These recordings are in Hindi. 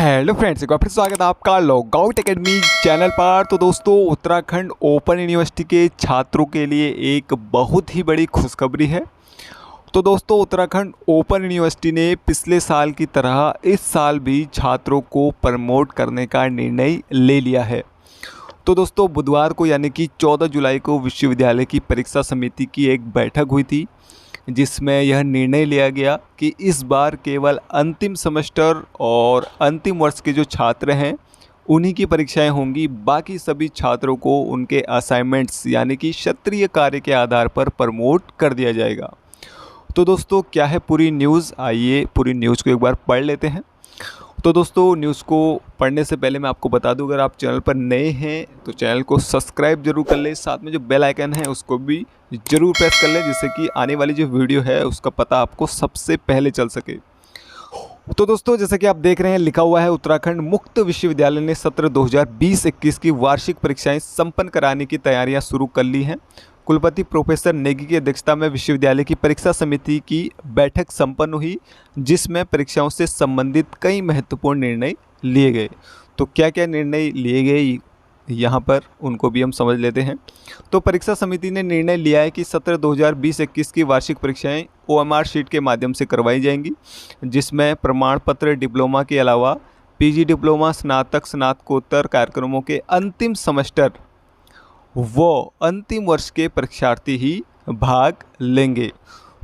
हेलो फ्रेंड्स, एक बार फिर स्वागत है आपका लॉगआउट एकेडमी चैनल पर। तो दोस्तों, उत्तराखंड ओपन यूनिवर्सिटी के छात्रों के लिए एक बहुत ही बड़ी खुशखबरी है। तो दोस्तों, उत्तराखंड ओपन यूनिवर्सिटी ने पिछले साल की तरह इस साल भी छात्रों को प्रमोट करने का निर्णय ले लिया है। तो दोस्तों, बुधवार को यानी कि 14 जुलाई को विश्वविद्यालय की परीक्षा समिति की एक बैठक हुई थी, जिसमें यह निर्णय लिया गया कि इस बार केवल अंतिम सेमेस्टर और अंतिम वर्ष के जो छात्र हैं उन्हीं की परीक्षाएं होंगी। बाकी सभी छात्रों को उनके असाइनमेंट्स यानी कि क्षेत्रीय कार्य के आधार पर प्रमोट कर दिया जाएगा। तो दोस्तों, क्या है पूरी न्यूज़, आइए पूरी न्यूज़ को एक बार पढ़ लेते हैं। तो दोस्तों, न्यूज़ को पढ़ने से पहले मैं आपको बता दूं, अगर आप चैनल पर नए हैं तो चैनल को सब्सक्राइब जरूर कर लें, साथ में जो बेल आइकन है उसको भी जरूर प्रेस कर लें, जिससे कि आने वाली जो वीडियो है उसका पता आपको सबसे पहले चल सके। तो दोस्तों, जैसा कि आप देख रहे हैं, लिखा हुआ है उत्तराखंड मुक्त विश्वविद्यालय ने सत्र 2020-21 की वार्षिक परीक्षाएं संपन्न कराने की तैयारियां शुरू कर ली हैं। कुलपति प्रोफेसर नेगी की अध्यक्षता में विश्वविद्यालय की परीक्षा समिति की बैठक संपन्न हुई, जिसमें परीक्षाओं से संबंधित कई महत्वपूर्ण निर्णय लिए गए। तो क्या क्या निर्णय लिए गए यहाँ पर उनको भी हम समझ लेते हैं। तो परीक्षा समिति ने निर्णय लिया है कि सत्र 2020-21 की वार्षिक परीक्षाएं OMR शीट के माध्यम से करवाई जाएंगी, जिसमें प्रमाण पत्र डिप्लोमा के अलावा PG डिप्लोमा, स्नातक, स्नातकोत्तर कार्यक्रमों के अंतिम सेमेस्टर वो अंतिम वर्ष के परीक्षार्थी ही भाग लेंगे।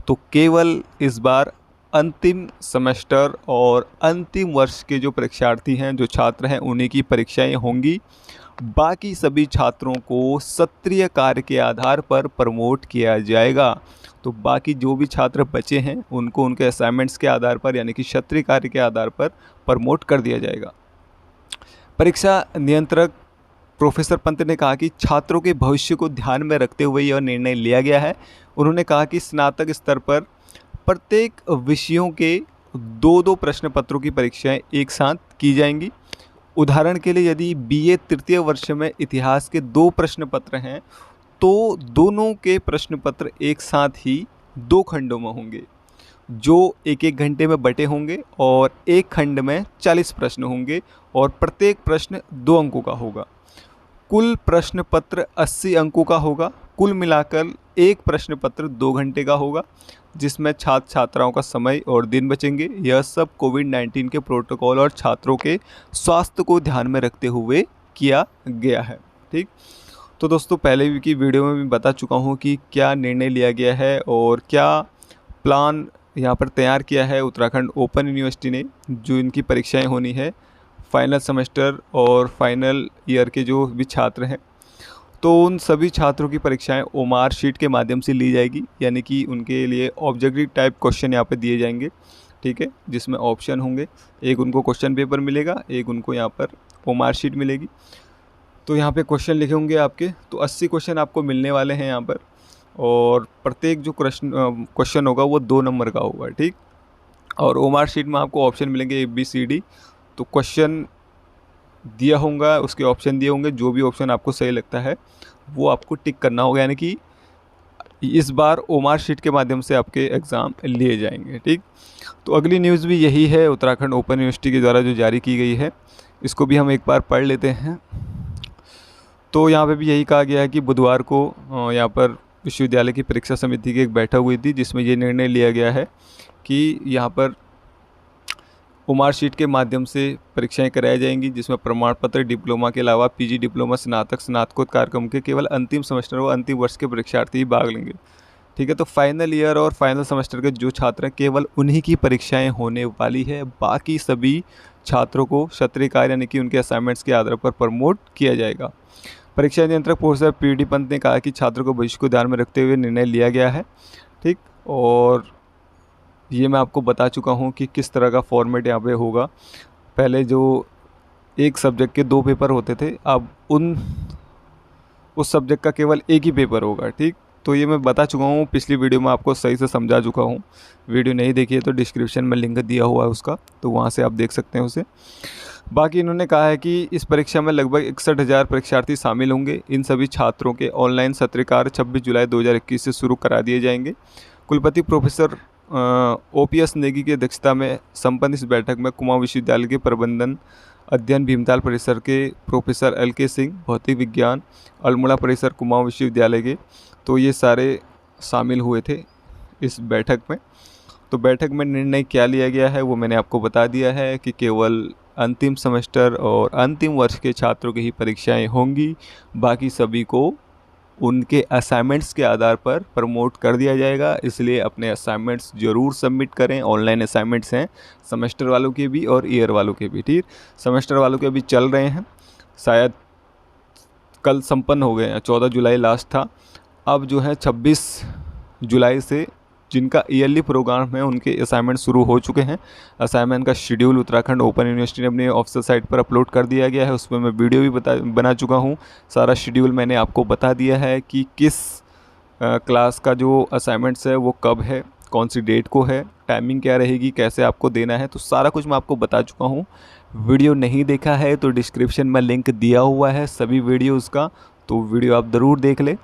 तो केवल इस बार अंतिम सेमेस्टर और अंतिम वर्ष के जो परीक्षार्थी हैं, जो छात्र हैं, उन्हीं की परीक्षाएं होंगी। बाकी सभी छात्रों को सत्रीय कार्य के आधार पर प्रमोट किया जाएगा। तो बाकी जो भी छात्र बचे हैं उनको उनके असाइनमेंट्स के आधार पर यानी कि क्षेत्रीय कार्य के आधार पर प्रमोट कर दिया जाएगा। परीक्षा नियंत्रक प्रोफेसर पंत ने कहा कि छात्रों के भविष्य को ध्यान में रखते हुए यह निर्णय लिया गया है। उन्होंने कहा कि स्नातक स्तर पर प्रत्येक विषयों के 2-2 प्रश्न पत्रों की परीक्षाएं एक साथ की जाएंगी। उदाहरण के लिए, यदि BA तृतीय वर्ष में इतिहास के 2 प्रश्न पत्र हैं तो दोनों के प्रश्न पत्र एक साथ ही 2 खंडों में होंगे, जो 1-1 घंटे में बटे होंगे, और एक खंड में 40 प्रश्न होंगे और प्रत्येक प्रश्न 2 अंकों का होगा। कुल प्रश्न पत्र 80 अंकों का होगा। कुल मिलाकर एक प्रश्न पत्र 2 घंटे का होगा, जिसमें छात्र छात्राओं का समय और दिन बचेंगे। यह सब कोविड-19 के प्रोटोकॉल और छात्रों के स्वास्थ्य को ध्यान में रखते हुए किया गया है। ठीक, तो दोस्तों, पहले की वीडियो में भी बता चुका हूँ कि क्या निर्णय लिया गया है और क्या प्लान यहाँ पर तैयार किया है उत्तराखंड ओपन यूनिवर्सिटी ने। जो इनकी परीक्षाएँ होनी है फाइनल सेमेस्टर और फाइनल ईयर के जो भी छात्र हैं, तो उन सभी छात्रों की परीक्षाएं OMR शीट के माध्यम से ली जाएगी, यानी कि उनके लिए ऑब्जेक्टिव टाइप क्वेश्चन यहाँ पे दिए जाएंगे। ठीक है, जिसमें ऑप्शन होंगे, एक उनको क्वेश्चन पेपर मिलेगा, एक उनको यहाँ पर OMR शीट मिलेगी। तो यहाँ पे क्वेश्चन लिखे होंगे आपके, तो 80 क्वेश्चन आपको मिलने वाले हैं यहाँ पर, और प्रत्येक जो क्वेश्चन होगा वो 2 नंबर का होगा। ठीक, और OMR शीट में आपको ऑप्शन मिलेंगे ABCD। तो क्वेश्चन दिया होगा, उसके ऑप्शन दिए होंगे, जो भी ऑप्शन आपको सही लगता है वो आपको टिक करना होगा, यानी कि इस बार OMR शीट के माध्यम से आपके एग्ज़ाम लिए जाएंगे। ठीक, तो अगली न्यूज़ भी यही है उत्तराखंड ओपन यूनिवर्सिटी के द्वारा जो जारी की गई है, इसको भी हम एक बार पढ़ लेते हैं। तो यहाँ पे भी यही कहा गया है कि बुधवार को यहाँ पर विश्वविद्यालय की परीक्षा समिति की एक बैठक हुई थी, जिसमें ये निर्णय लिया गया है कि यहाँ पर OMR शीट के माध्यम से परीक्षाएं कराई जाएंगी, जिसमें प्रमाण पत्र डिप्लोमा के अलावा PG डिप्लोमा, स्नातक, स्नातकोत्तर कार्यक्रम के केवल अंतिम सेमेस्टर व अंतिम वर्ष के परीक्षार्थी भाग लेंगे। ठीक है, तो फाइनल ईयर और फाइनल सेमेस्टर के जो छात्र हैं केवल उन्हीं की परीक्षाएं होने वाली है। बाकी सभी छात्रों को क्षेत्रीय कार्य यानी कि उनके असाइनमेंट्स के आधार पर प्रमोट किया जाएगा। परीक्षा नियंत्रक प्रोफेसर PD पंत ने कहा कि छात्रों को भविष्य को ध्यान में रखते हुए निर्णय लिया गया है। ठीक, और ये मैं आपको बता चुका हूँ कि किस तरह का फॉर्मेट यहाँ पे होगा। पहले जो एक सब्जेक्ट के 2 पेपर होते थे, अब उस सब्जेक्ट का केवल एक ही पेपर होगा। ठीक, तो ये मैं बता चुका हूँ, पिछली वीडियो में आपको सही से समझा चुका हूँ। वीडियो नहीं देखी है तो डिस्क्रिप्शन में लिंक दिया हुआ है उसका, तो वहाँ से आप देख सकते हैं उसे। बाकी इन्होंने कहा है कि इस परीक्षा में लगभग 61,000 परीक्षार्थी शामिल होंगे। इन सभी छात्रों के ऑनलाइन सत्र कार्य 26 जुलाई 2021 से शुरू करा दिए जाएंगे। कुलपति प्रोफेसर OPS नेगी की अध्यक्षता में संपन्न इस बैठक में कुमाऊं विश्वविद्यालय के प्रबंधन अध्ययन भीमताल परिसर के प्रोफेसर LK सिंह, भौतिक विज्ञान अल्मोड़ा परिसर कुमाऊं विश्वविद्यालय के, तो ये सारे शामिल हुए थे इस बैठक में। तो बैठक में निर्णय क्या लिया गया है वो मैंने आपको बता दिया है कि केवल अंतिम सेमेस्टर और अंतिम वर्ष के छात्रों की ही परीक्षाएं होंगी, बाकी सभी को उनके असाइनमेंट्स के आधार पर प्रमोट कर दिया जाएगा। इसलिए अपने असाइनमेंट्स ज़रूर सबमिट करें। ऑनलाइन असाइनमेंट्स हैं सेमेस्टर वालों के भी और ईयर वालों के भी। ठीक, सेमेस्टर वालों के अभी चल रहे हैं, शायद कल संपन्न हो गए हैं, 14 जुलाई लास्ट था। अब जो है 26 जुलाई से जिनका ईयरली प्रोग्राम है उनके असाइनमेंट शुरू हो चुके हैं। असाइनमेंट का शेड्यूल उत्तराखंड ओपन यूनिवर्सिटी ने अपने ऑफिशियल साइट पर अपलोड कर दिया गया है। उसमें मैं वीडियो भी बना चुका हूँ। सारा शेड्यूल मैंने आपको बता दिया है कि किस क्लास का जो असाइनमेंट्स है वो कब है, कौन सी डेट को है, टाइमिंग क्या रहेगी, कैसे आपको देना है, तो सारा कुछ मैं आपको बता चुका हूँ। वीडियो नहीं देखा है तो डिस्क्रिप्शन में लिंक दिया हुआ है सभी वीडियोज़ का, तो वीडियो आप ज़रूर देख लें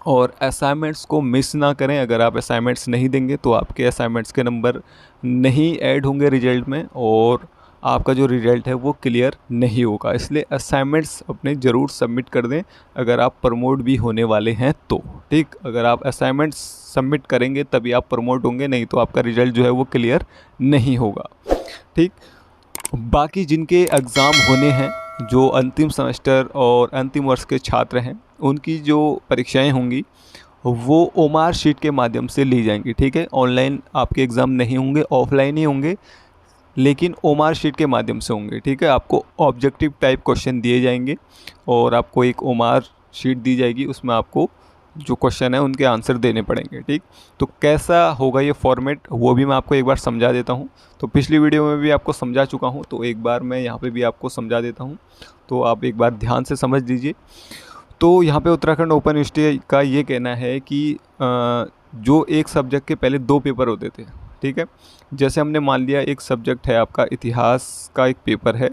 और असाइनमेंट्स को मिस ना करें। अगर आप असाइनमेंट्स नहीं देंगे तो आपके असाइनमेंट्स के नंबर नहीं ऐड होंगे रिजल्ट में और आपका जो रिजल्ट है वो क्लियर नहीं होगा। इसलिए असाइनमेंट्स अपने ज़रूर सबमिट कर दें अगर आप प्रमोट भी होने वाले हैं तो। ठीक, अगर आप असाइनमेंट्स सबमिट करेंगे तभी आप प्रमोट होंगे, नहीं तो आपका रिजल्ट जो है वो क्लियर नहीं होगा। ठीक, बाकी जिनके एग्ज़ाम होने हैं, जो अंतिम सेमेस्टर और अंतिम वर्ष के छात्र हैं, उनकी जो परीक्षाएं होंगी वो OMR शीट के माध्यम से ली जाएंगी। ठीक है, ऑनलाइन आपके एग्ज़ाम नहीं होंगे, ऑफलाइन ही होंगे, लेकिन OMR शीट के माध्यम से होंगे। ठीक है, आपको ऑब्जेक्टिव टाइप क्वेश्चन दिए जाएंगे और आपको एक OMR शीट दी जाएगी, उसमें आपको जो क्वेश्चन है उनके आंसर देने पड़ेंगे। ठीक, तो कैसा होगा ये फॉर्मेट वो भी मैं आपको एक बार समझा देता हूँ। तो पिछली वीडियो में भी आपको समझा चुका हूँ, तो एक बार मैं यहाँ पे भी आपको समझा देता हूँ, तो आप एक बार ध्यान से समझ लीजिए। तो यहाँ पे उत्तराखंड ओपन यूनिवर्सिटी का ये कहना है कि जो एक सब्जेक्ट के पहले 2 पेपर होते थे, ठीक है, जैसे हमने मान लिया एक सब्जेक्ट है आपका इतिहास का एक पेपर है।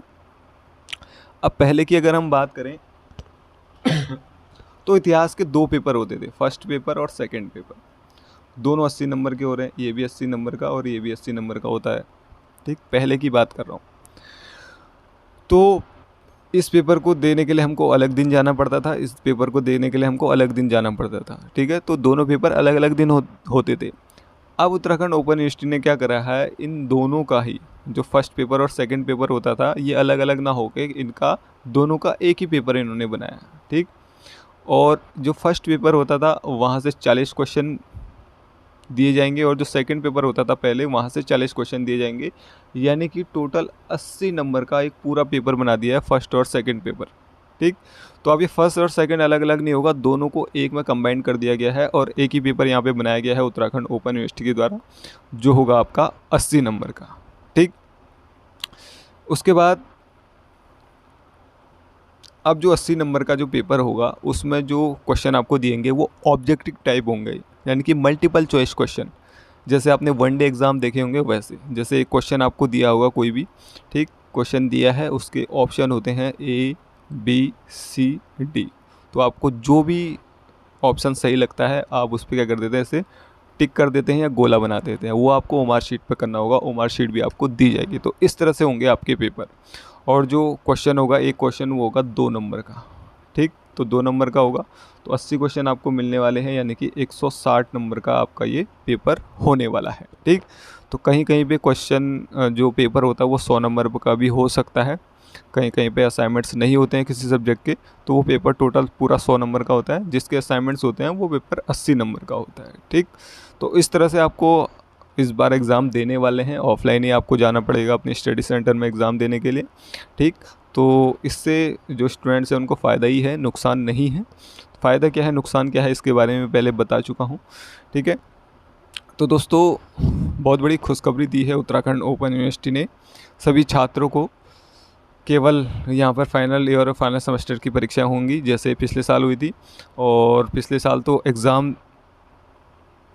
अब पहले की अगर हम बात करें तो इतिहास के 2 पेपर होते थे, फर्स्ट पेपर और सेकंड पेपर, दोनों 80 नंबर के हो रहे हैं, ये भी 80 नंबर का और ये भी 80 नंबर का होता है। ठीक, पहले की बात कर रहा हूँ। तो इस पेपर को देने के लिए हमको अलग दिन जाना पड़ता था, इस पेपर को देने के लिए हमको अलग दिन जाना पड़ता था। ठीक है, तो दोनों पेपर अलग अलग दिन होते थे। अब उत्तराखंड ओपन यूनिवर्सिटी ने क्या करा है, इन दोनों का ही जो फर्स्ट पेपर और सेकंड पेपर होता था ये अलग अलग ना होके इनका दोनों का एक ही पेपर इन्होंने बनाया। ठीक, और जो फर्स्ट पेपर होता था वहाँ से 40 क्वेश्चन दिए जाएंगे और जो सेकंड पेपर होता था पहले वहाँ से 40 क्वेश्चन दिए जाएंगे, यानी कि टोटल 80 नंबर का एक पूरा पेपर बना दिया है फर्स्ट और सेकंड पेपर। ठीक, तो अब ये फर्स्ट और सेकंड अलग अलग नहीं होगा, दोनों को एक में कंबाइन कर दिया गया है और एक ही पेपर यहाँ पे बनाया गया है उत्तराखंड ओपन यूनिवर्सिटी के द्वारा, जो होगा आपका 80 नंबर का। ठीक, उसके बाद अब जो 80 नंबर का जो पेपर होगा उसमें जो क्वेश्चन आपको दिएंगे वो ऑब्जेक्टिव टाइप होंगे, यानी कि मल्टीपल चॉइस क्वेश्चन। जैसे आपने वनडे एग्ज़ाम देखे होंगे वैसे, जैसे एक क्वेश्चन आपको दिया होगा कोई भी, ठीक, क्वेश्चन दिया है, उसके ऑप्शन होते हैं A, B, C, D। तो आपको जो भी ऑप्शन सही लगता है आप उस पर क्या कर देते हैं, ऐसे टिक कर देते हैं या गोला बना देते हैं, वो आपको OMR शीट पर करना होगा, OMR शीट भी आपको दी जाएगी। तो इस तरह से होंगे आपके पेपर। और जो क्वेश्चन होगा, एक क्वेश्चन वो होगा 2 नंबर का। ठीक, तो 2 नंबर का होगा, तो 80 क्वेश्चन आपको मिलने वाले हैं, यानी कि 160 नंबर का आपका ये पेपर होने वाला है। ठीक, तो कहीं कहीं पे क्वेश्चन जो पेपर होता है वो 100 नंबर का भी हो सकता है, कहीं कहीं पे असाइनमेंट्स नहीं होते हैं किसी सब्जेक्ट के, तो वो पेपर टोटल पूरा 100 नंबर का होता है, जिसके असाइनमेंट्स होते हैं वो पेपर 80 नंबर का होता है। ठीक, तो इस तरह से आपको इस बार एग्ज़ाम देने वाले हैं, ऑफलाइन ही आपको जाना पड़ेगा अपने स्टडी सेंटर में एग्ज़ाम देने के लिए। ठीक, तो इससे जो स्टूडेंट्स हैं उनको फ़ायदा ही है, नुकसान नहीं है। फ़ायदा क्या है, नुकसान क्या है, इसके बारे में पहले बता चुका हूँ। ठीक है, तो दोस्तों बहुत बड़ी खुशखबरी दी है उत्तराखंड ओपन यूनिवर्सिटी ने सभी छात्रों को। केवल यहाँ पर फाइनल ईयर और फाइनल सेमेस्टर की परीक्षाएं होंगी जैसे पिछले साल हुई थी, और पिछले साल तो एग्ज़ाम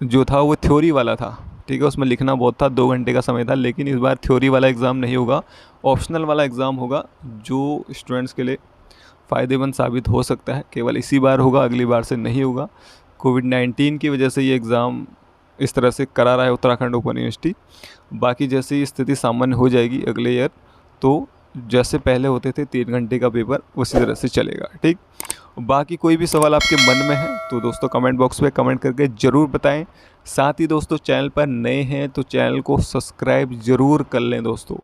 जो था वो थ्योरी वाला था। ठीक है, उसमें लिखना बहुत था, 2 घंटे का समय था, लेकिन इस बार थ्योरी वाला एग्ज़ाम नहीं होगा, ऑप्शनल वाला एग्ज़ाम होगा, जो स्टूडेंट्स के लिए फ़ायदेमंद साबित हो सकता है। केवल इसी बार होगा, अगली बार से नहीं होगा। कोविड-19 की वजह से ये एग्ज़ाम इस तरह से करा रहा है उत्तराखंड ओपन यूनिवर्सिटी। बाकी जैसे ही स्थिति सामान्य हो जाएगी अगले ईयर, तो जैसे पहले होते थे 3 घंटे का पेपर, उसी तरह से चलेगा। ठीक, बाकी कोई भी सवाल आपके मन में है तो दोस्तों कमेंट बॉक्स में कमेंट करके ज़रूर बताएं। साथ ही दोस्तों चैनल पर नए हैं तो चैनल को सब्सक्राइब ज़रूर कर लें दोस्तों।